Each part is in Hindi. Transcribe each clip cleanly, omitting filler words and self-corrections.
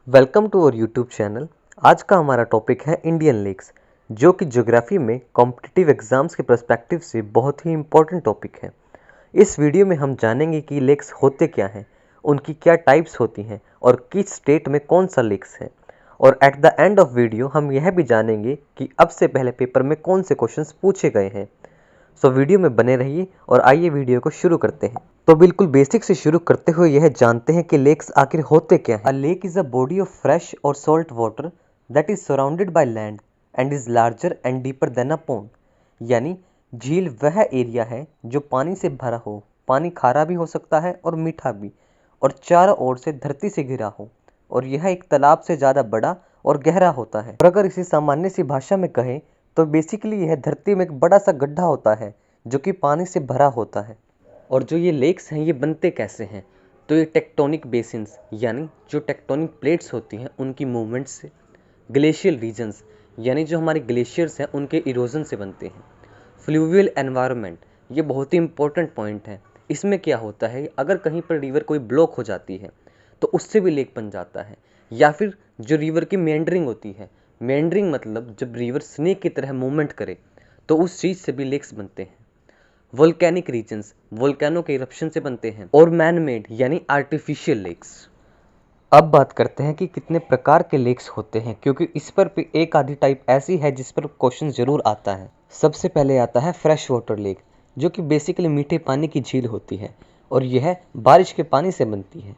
Welcome to our YouTube channel. आज का हमारा टॉपिक है इंडियन लेक्स, जो कि ज्योग्राफी में कॉम्पिटिटिव एग्जाम्स के पर्सपेक्टिव से बहुत ही इम्पोर्टेंट टॉपिक है। इस वीडियो में हम जानेंगे कि लेक्स होते क्या हैं, उनकी क्या टाइप्स होती हैं और किस स्टेट में कौन सा लेक्स है। और at the end of video हम यह भी जानेंगे कि अब से पहले पेपर में कौन से क्वेश्चंस पूछे गए हैं। सो वीडियो में बने रहिए और आइए वीडियो को शुरू करते हैं। तो बिल्कुल बेसिक से शुरू करते हुए यह जानते हैं कि लेक्स आखिर होते क्या हैं। A lake is a body of fresh और salt water that is surrounded by land and is larger and deeper than a pond. यानी झील वह एरिया है जो पानी से भरा हो, पानी खारा भी हो सकता है और मीठा भी, और चारों ओर से धरती से घिरा हो, और यह एक तालाब से ज़्यादा बड़ा और गहरा होता है। और अगर इसे सामान्य सी भाषा में कहें तो बेसिकली यह धरती में एक बड़ा सा गड्ढा होता है जो कि पानी से भरा होता है। और जो ये लेक्स हैं ये बनते कैसे हैं, तो ये टेक्टोनिक बेसिन्स यानी जो टेक्टोनिक प्लेट्स होती हैं उनकी मूवमेंट से, ग्लेशियल रीजन्स यानी जो हमारे ग्लेशियर्स हैं उनके इरोजन से बनते हैं, फ्लूवियल एनवायरनमेंट, ये बहुत ही इंपॉर्टेंट पॉइंट है। इसमें क्या होता है, अगर कहीं पर रिवर कोई ब्लॉक हो जाती है तो उससे भी लेक बन जाता है, या फिर जो रिवर की मेंडरिंग होती है, मेंडरिंग मतलब जब रिवर स्नेक की तरह मूवमेंट करे तो उस चीज़ से भी लेक्स बनते हैं। वोल्केनिक रीजन्स वोल्केनो के इरप्शन से बनते हैं, और मैन मेड यानी आर्टिफिशियल लेक्स। अब बात करते हैं कि कितने प्रकार के लेक्स होते हैं, क्योंकि इस पर भी एक आधी टाइप ऐसी है जिस पर क्वेश्चन जरूर आता है। सबसे पहले आता है फ्रेश वाटर लेक, जो कि बेसिकली मीठे पानी की झील होती है और यह बारिश के पानी से बनती है।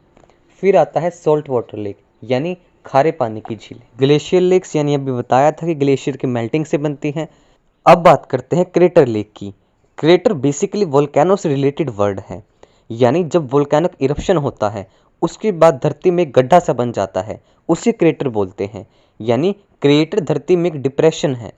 फिर आता है सॉल्ट वाटर लेक यानी खारे पानी की झील। ग्लेशियर लेक्स यानी अभी बताया था कि ग्लेशियर की मेल्टिंग से बनती हैं। अब बात करते हैं क्रेटर लेक की। क्रेटर बेसिकली वोल्केनो से रिलेटेड वर्ड है, यानी जब वोल्केनिक इरप्शन होता है उसके बाद धरती में एक गड्ढा सा बन जाता है, उसे क्रेटर बोलते हैं। यानी क्रेटर धरती में एक डिप्रेशन है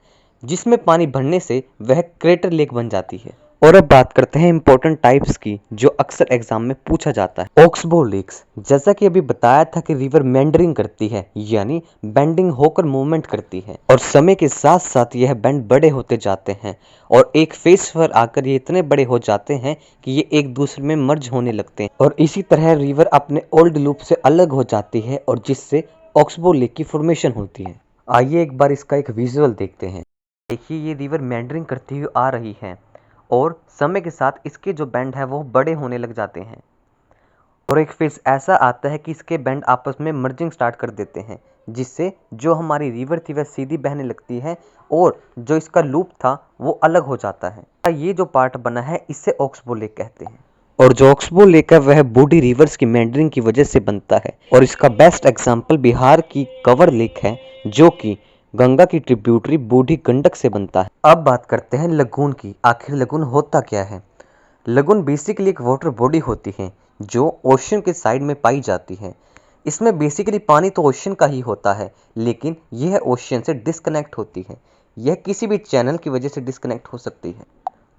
जिसमें पानी भरने से वह क्रेटर लेक बन जाती है। और अब बात करते हैं इंपॉर्टेंट टाइप्स की जो अक्सर एग्जाम में पूछा जाता है। ऑक्सबो लेक्स, जैसा कि अभी बताया था कि रिवर मेंडरिंग करती है यानी बेंडिंग होकर मूवमेंट करती है, और समय के साथ साथ यह बेंड बड़े होते जाते हैं और एक फेस पर आकर ये इतने बड़े हो जाते हैं कि ये एक दूसरे में मर्ज होने लगते हैं, और इसी तरह रिवर अपने ओल्ड लूप से अलग हो जाती है और जिससे ऑक्सबो लेक की फॉर्मेशन होती है। आइए एक बार इसका एक विजुअल देखते हैं। देखिए ये रिवर मेंडरिंग करती हुई आ रही है और समय के साथ इसके जो बैंड है वो बड़े होने लग जाते हैं, और एक फेज ऐसा आता है कि इसके बैंड आपस में मर्जिंग स्टार्ट कर देते हैं, जिससे जो हमारी रिवर थी वह सीधी बहने लगती है और जो इसका लूप था वो अलग हो जाता है। ये जो पार्ट बना है इसे ऑक्सबो लेक कहते हैं, और जो ऑक्सबो लेक है वह बूढ़ी रिवर्स की मेंडरिंग की वजह से बनता है। और इसका बेस्ट एग्जाम्पल बिहार की कवर लेक है जो कि गंगा की ट्रिब्यूटरी बूढ़ी गंडक से बनता है। अब बात करते हैं लगून की। आखिर लगून होता क्या है। लगून बेसिकली एक वाटर बॉडी होती है जो ओशन के साइड में पाई जाती है। इसमें बेसिकली पानी तो ओशन का ही होता है, लेकिन यह ओशन से डिस्कनेक्ट होती है। यह किसी भी चैनल की वजह से डिस्कनेक्ट हो सकती है,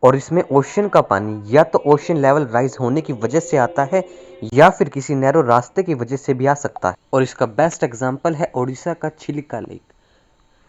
और इसमें ओशन का पानी या तो ओशन लेवल राइज होने की वजह से आता है या फिर किसी नैरो रास्ते की वजह से भी आ सकता है। और इसका बेस्ट एग्जाम्पल है ओडिशा का चिलिका लेक,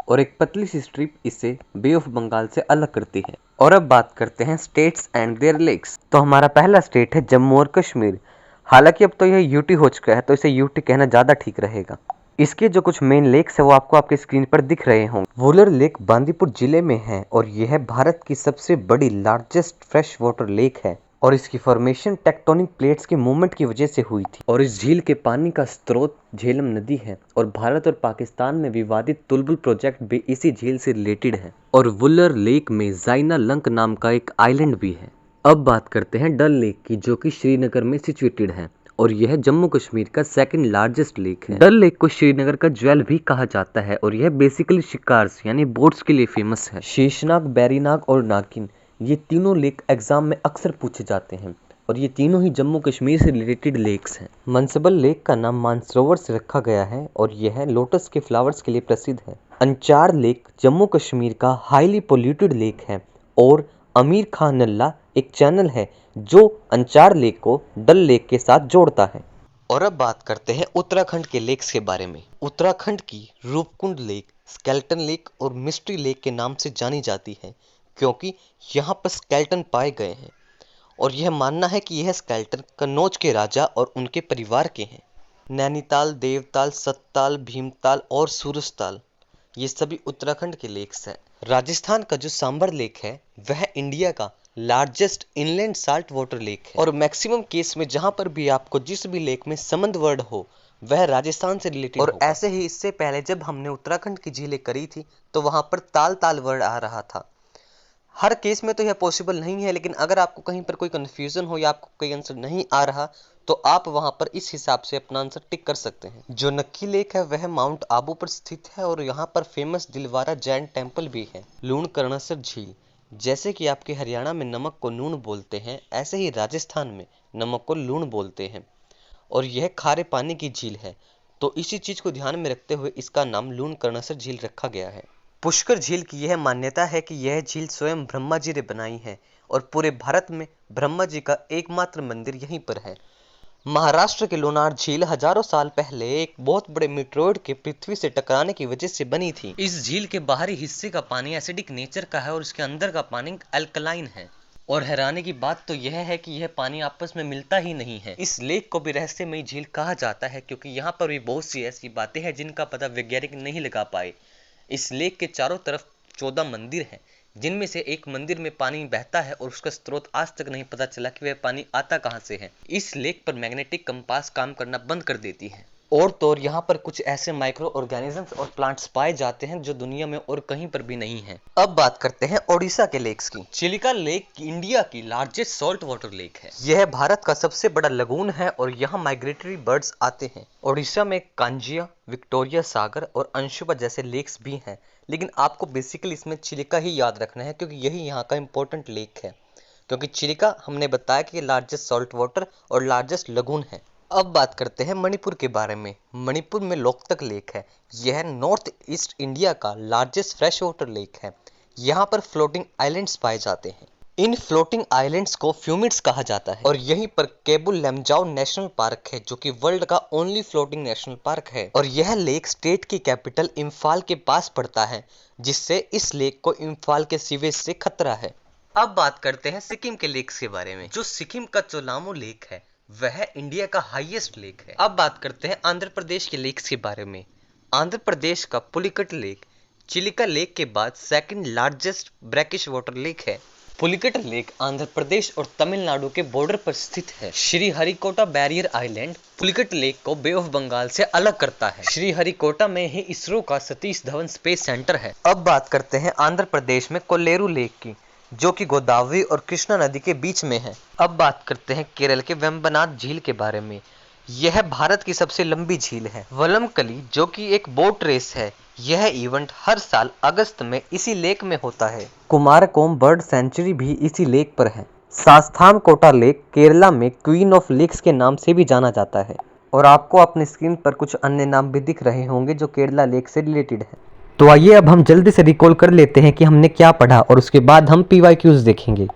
और एक पतली सी स्ट्रिप इसे बे ऑफ बंगाल से अलग करती है। और अब बात करते हैं स्टेट्स एंड देयर लेक्स। तो हमारा पहला स्टेट है जम्मू और कश्मीर। हालांकि अब तो यह यूटी हो चुका है तो इसे यूटी कहना ज़्यादा ठीक रहेगा। इसके जो कुछ मेन लेक्स है वो आपको आपके स्क्रीन पर दिख रहे होंगे। वुलर लेक बांदीपुर जिले में है और यह भारत की सबसे बड़ी लार्जेस्ट फ्रेश वाटर लेक है, और इसकी फॉर्मेशन टेक्टोनिक प्लेट्स के मूवमेंट की वजह से हुई थी। और इस झील के पानी का स्रोत झेलम नदी है, और भारत और पाकिस्तान में विवादित तुलबुल प्रोजेक्ट भी इसी झील से रिलेटेड है। और वुलर लेक में जाइना लंक नाम का एक आइलैंड भी है। अब बात करते हैं डल लेक की, जो कि श्रीनगर में सिचुएटेड है, और यह जम्मू कश्मीर का सेकंड लार्जेस्ट लेक है। डल लेक को श्रीनगर का ज्वेल भी कहा जाता है, और यह बेसिकली शिकार्स यानी बोट्स के लिए फेमस है। शेषनाग, बैरीनाग और नागिन, ये तीनों लेक एग्जाम में अक्सर पूछे जाते हैं, और ये तीनों ही जम्मू कश्मीर से रिलेटेड लेक्स हैं। मनसबल लेक का नाम मानसरोवर से रखा गया है, और यह लोटस के फ्लावर्स के लिए प्रसिद्ध है। अंचार लेक जम्मू कश्मीर का हाईली पोल्यूटेड लेक है, और अमीर खान नल्ला एक चैनल है जो अंचार लेक को डल लेक के साथ जोड़ता है। और अब बात करते हैं उत्तराखंड के लेक्स के बारे में। उत्तराखंड की रूपकुंड लेक, स्केलेटन लेक और मिस्ट्री लेक के नाम से जानी जाती है, क्योंकि यहाँ पर स्केलेटन पाए गए हैं, और यह मानना है कि यह स्केलेटन कन्नौज के राजा और उनके परिवार के हैं। नैनीताल, देवताल, सतताल, भीमताल और सूरजताल, ये सभी उत्तराखंड के लेक्स हैं। राजस्थान का जो सांबर लेक है वह इंडिया का largest inland salt water lake है और मैक्सिमम केस में जहां पर भी आपको जिस भी लेक में समंद वर्ड हो वह राजस्थान से रिलेटेड और होगा। ऐसे ही इससे पहले जब हमने उत्तराखंड की झीलें करी थी तो वहां पर ताल ताल वर्ड आ रहा था। हर केस में तो यह पॉसिबल नहीं है, लेकिन अगर आपको कहीं पर कोई कंफ्यूजन हो या आपको कोई आंसर नहीं आ रहा तो आप वहां पर इस हिसाब से अपना आंसर टिक कर सकते हैं। जो नक्की लेक है वह माउंट आबू पर स्थित है और यहाँ पर फेमस दिलवारा जैन टेम्पल भी है। लूणकरणसर झील, जैसे कि आपके हरियाणा में नमक को नून बोलते हैं, ऐसे ही राजस्थान में नमक को लूण बोलते हैं और यह खारे पानी की झील है, तो इसी चीज को ध्यान में रखते हुए इसका नाम लूणकरणसर झील रखा गया है। पुष्कर झील की यह मान्यता है कि यह झील स्वयं ब्रह्मा जी ने बनाई है और पूरे भारत में ब्रह्मा जी का एकमात्र मंदिर यहीं पर है। महाराष्ट्र के लोनार झील हजारों साल पहले एक बहुत बड़े मीटरोइड के पृथ्वी से टकराने की वजह से बनी थी। इस झील के बाहरी हिस्से का पानी एसिडिक नेचर का है और इसके अंदर का पानी अल्कलाइन है। और हैरानी की बात तो यह है कि यह पानी आपस में मिलता ही नहीं है। इस लेक को भी रहस्यमयी झील कहा जाता है क्योंकि यहाँ पर भी बहुत सी ऐसी बातें हैं जिनका पता वैज्ञानिक नहीं लगा पाए। इस लेक के चारों तरफ 14 मंदिर हैं, जिनमें से एक मंदिर में पानी बहता है और उसका स्रोत आज तक नहीं पता चला कि वह पानी आता कहां से है। इस लेक पर मैग्नेटिक कंपास काम करना बंद कर देती है। और तो और यहाँ पर कुछ ऐसे माइक्रो ऑर्गेनिजम्स और प्लांट्स पाए जाते हैं जो दुनिया में और कहीं पर भी नहीं है। अब बात करते हैं ओडिशा के लेक्स की। चिलिका लेक इंडिया की लार्जेस्ट सॉल्ट वाटर लेक है। यह भारत का सबसे बड़ा लगून है और यहाँ माइग्रेटरी बर्ड्स आते हैं। ओडिशा में कांजिया, विक्टोरिया सागर और अंशुबा जैसे लेक्स भी हैं, लेकिन आपको बेसिकली इसमें चिलिका ही याद रखना है क्योंकि यही यहाँ का इंपॉर्टेंट लेक है। क्योंकि चिलिका हमने बताया कि लार्जेस्ट सॉल्ट वाटर और लार्जेस्ट लगून है। अब बात करते हैं मणिपुर के बारे में। मणिपुर में लोकतक लेक है। यह नॉर्थ ईस्ट इंडिया का लार्जेस्ट फ्रेश वाटर लेक है। यहाँ पर फ्लोटिंग आइलैंड्स पाए जाते हैं। इन फ्लोटिंग आइलैंड्स को फ्यूमिड्स कहा जाता है और यहीं पर केबुल लैमजाओ नेशनल पार्क है जो कि वर्ल्ड का ओनली फ्लोटिंग नेशनल पार्क है। और यह लेक स्टेट की कैपिटल इम्फाल के पास पड़ता है, जिससे इस लेक को इम्फाल के सीवेज से खतरा है। अब बात करते हैं सिक्किम के लेक्स के बारे में। जो सिक्किम का चोलामो लेक है वह इंडिया का हाईएस्ट लेक है। अब बात करते हैं आंध्र प्रदेश के लेक्स के बारे में। आंध्र प्रदेश का पुलिकट लेक चिलिका लेक के बाद second largest brackish water lake है। पुलिकट लेक आंध्र प्रदेश और तमिलनाडु के बॉर्डर पर स्थित है। Sriharikota barrier island Pulicat lake को बे ऑफ बंगाल से अलग करता है। श्रीहरिकोटा में ही इसरो का सतीश धवन स्पेस सेंटर है। अब बात करते हैं आंध्र प्रदेश में कोल्लेरू लेक की, जो कि गोदावरी और कृष्णा नदी के बीच में है। अब बात करते हैं केरल के वेम्बनाड झील के बारे में। यह भारत की सबसे लंबी झील है। वलमकली, जो कि एक बोट रेस है, यह इवेंट हर साल अगस्त में इसी लेक में होता है। कुमारकोम बर्ड सेंचुरी भी इसी लेक पर है। शास्तामकोटा लेक केरला में क्वीन ऑफ लेक्स के नाम से भी जाना जाता है। और आपको अपनी स्क्रीन पर कुछ अन्य नाम भी दिख रहे होंगे जो केरला लेक से रिलेटेड है। तो आइए अब हम जल्दी से रिकॉल कर लेते हैं कि हमने क्या पढ़ा और उसके बाद हम PYQs देखेंगे।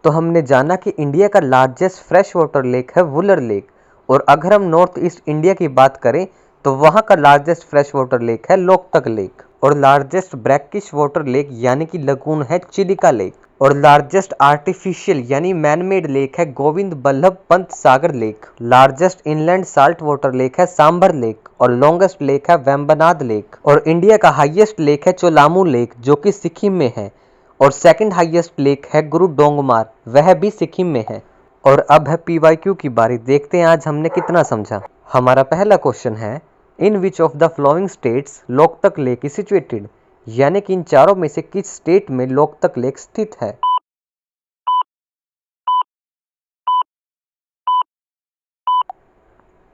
तो हमने जाना कि इंडिया का लार्जेस्ट फ्रेश वाटर लेक है वुलर लेक, और अगर हम नॉर्थ ईस्ट इंडिया की बात करें तो वहाँ का लार्जेस्ट फ्रेश वाटर लेक है लोकतक लेक, और लार्जेस्ट ब्रैकिश वाटर लेक यानी कि लगून है चिलिका लेक, और लार्जेस्ट आर्टिफिशियल यानी मैनमेड लेक है Govind Ballabh Pant Sagar lake. Largest inland salt water lake है सांबर लेक, और लॉन्गेस्ट लेक है वेम्बनाड लेक। और इंडिया का हाईएस्ट लेक है चोलामू लेक जो कि सिक्किम में है, और सेकंड हाईएस्ट लेक है गुरु डोंगमार, वह भी सिक्किम में है। और अब है PYQ की बारी। देखते हैं आज हमने कितना समझा। हमारा पहला क्वेश्चन है, in which of the following states Loktak lake is situated, यानी कि इन चारों में से किस स्टेट में लोकतक लेक स्थित है।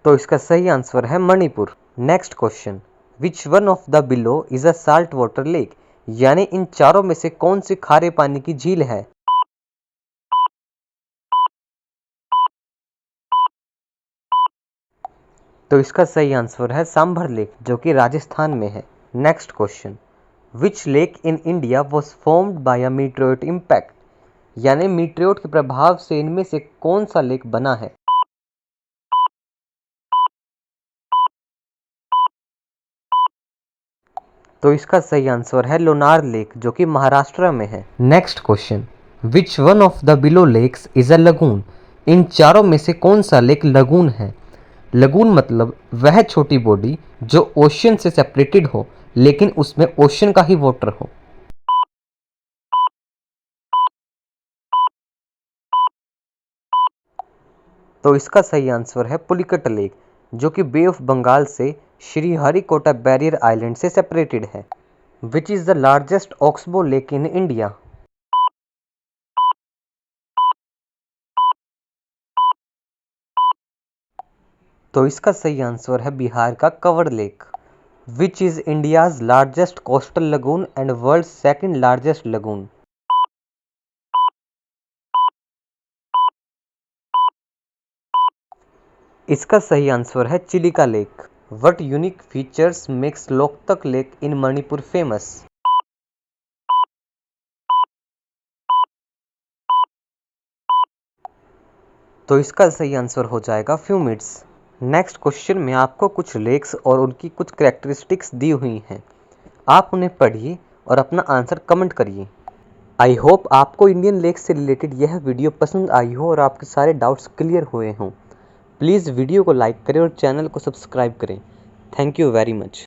तो इसका सही आंसर है Manipur. Next question, which one of the below is a salt water lake, यानी इन चारों में से कौन सी खारे पानी की झील है। तो इसका सही आंसर है सांभर लेक जो कि राजस्थान में है। Next question, which lake in India was formed by a meteoroid impact, यानी मीटरोइड के प्रभाव से इनमें से कौन सा लेक बना है। तो इसका सही आंसर है लोनार लेक जो कि महाराष्ट्र में है। Next question, which one of the below lakes is a lagoon, इन चारों में से कौन सा लेक लगून है। लगून मतलब वह छोटी बॉडी जो ओशियन से सेपरेटेड हो लेकिन उसमें ओशियन का ही वाटर हो। तो इसका सही आंसर है पुलिकट लेक, जो कि बे ऑफ बंगाल से श्रीहरिकोटा बैरियर आइलैंड से सेपरेटेड है, which is the largest oxbow lake in India. तो इसका सही आंसर है बिहार का cover lake, which is India's largest coastal lagoon and world second largest lagoon. इसका सही आंसर है Chilika lake. What unique features makes Loktak lake in Manipur famous. तो इसका सही आंसर हो जाएगा फ्यूमिड्स। नेक्स्ट क्वेश्चन में आपको कुछ लेक्स और उनकी कुछ कैरेक्टरिस्टिक्स दी हुई हैं। आप उन्हें पढ़िए और अपना आंसर कमेंट करिए। आई होप आपको इंडियन लेक्स से रिलेटेड यह वीडियो पसंद आई हो और आपके सारे डाउट्स क्लियर हुए हों। प्लीज़ वीडियो को लाइक करें और चैनल को सब्सक्राइब करें। Thank you very much.